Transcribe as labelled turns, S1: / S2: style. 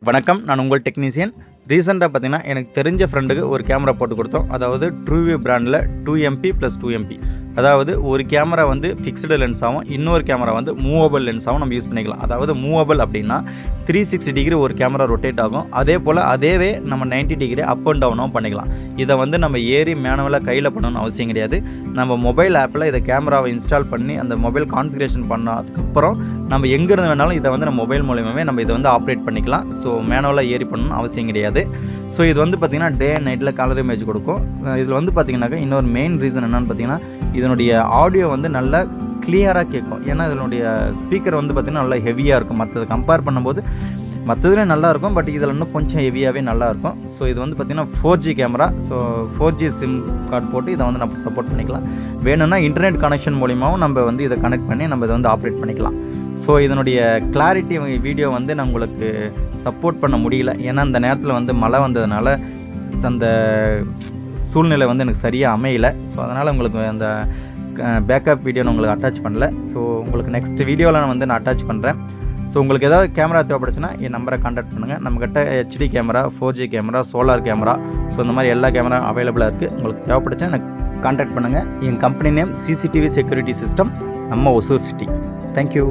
S1: வணக்கம், நான் உங்கள் டெக்னீஷியன். ரீசெண்டாக பார்த்தீங்கன்னா எனக்கு தெரிஞ்ச ஃப்ரெண்டுக்கு ஒரு கேமரா போட்டு கொடுத்தோம். அதாவது ட்ரூவியூ பிராண்டில் 2MP + 2MP. அதாவது ஒரு கேமரா வந்து ஃபிக்ஸ்டு லென்ஸாகவும் இன்னொரு கேமரா வந்து மூவபிள் லென்ஸாகவும் நம்ம யூஸ் பண்ணிக்கலாம். அதாவது மூவபிள் அப்படின்னா 360 டிகிரி ஒரு கேமரா ரொட்டேட் ஆகும். அதே போல் அதேவே நம்ம 90 டிகிரி அப் அண்ட் டவுனாகவும் பண்ணிக்கலாம். இதை வந்து நம்ம ஏறி மேனுவலாக கையில் பண்ணணும்னு அவசியம் கிடையாது. நம்ம மொபைல் ஆப்பில் இதை கேமராவை இன்ஸ்டால் பண்ணி அந்த மொபைல் கான்ஃபிகரேஷன் பண்ணதுக்கப்புறம் நம்ம எங்கேருந்து வேணாலும் இதை வந்து நம்ம மொபைல் மூலியமாகவே நம்ம இதை வந்து ஆப்ரேட் பண்ணிக்கலாம். ஸோ மேனுவலாக ஏறி பண்ணணும்னு அவசியம் கிடையாது. ஸோ இது வந்து பார்த்திங்கன்னா டே அண்ட் நைட்டில் கலர் இமேஜ் கொடுக்கும். இதில் வந்து பார்த்திங்கனாக்கா இன்னொரு மெயின் ரீசன் என்னென்னு பார்த்தீங்கன்னா இதனுடைய ஆடியோ வந்து நல்லா கிளியராக கேட்கும். ஏன்னா இதனுடைய ஸ்பீக்கர் வந்து பார்த்திங்கன்னா நல்லா ஹெவியாக இருக்கும். மற்றதை கம்பேர் பண்ணும்போது மற்றதுலேயும் நல்லாயிருக்கும், பட் இதில் இன்னும் கொஞ்சம் ஹெவியாகவே நல்லாயிருக்கும். ஸோ இது வந்து பார்த்திங்கன்னா 4G camera. So 4G sim card போட்டு இதை வந்து நம்ம சப்போர்ட் பண்ணிக்கலாம். வேணும்னா இன்டர்நெட் கனெக்ஷன் மூலிமாவும் நம்ம வந்து இதை கனெக்ட் பண்ணி நம்ம இதை வந்து ஆப்ரேட் பண்ணிக்கலாம். ஸோ இதனுடைய கிளாரிட்டி வீடியோ வந்து நான் உங்களுக்கு சப்போர்ட் பண்ண முடியல. ஏன்னா அந்த நேரத்தில் வந்து மழை வந்ததுனால அந்த சூழ்நிலை வந்து எனக்கு சரியாக அமையலை. ஸோ அதனால் உங்களுக்கு அந்த பேக்கப் வீடியோ நான் உங்களுக்கு அட்டாச் பண்ணல. ஸோ உங்களுக்கு நெக்ஸ்ட் வீடியோவில் நான் வந்து நான் அட்டாச் பண்ணுறேன். ஸோ உங்களுக்கு ஏதாவது கேமரா தேவைப்படுச்சுன்னா என் நம்பரை கான்டாக்ட் பண்ணுங்கள். நம்மக்கிட்ட HD camera, 4G camera, solar camera, so இந்த மாதிரி எல்லா கேமரா அவைலபிளாக இருக்குது. உங்களுக்கு தேவைப்படுச்சுன்னா எனக்கு கான்டாக்ட் பண்ணுங்கள். என் company name CCTV security system, நம்ம ஒசூர் சிட்டி. தேங்க்யூ.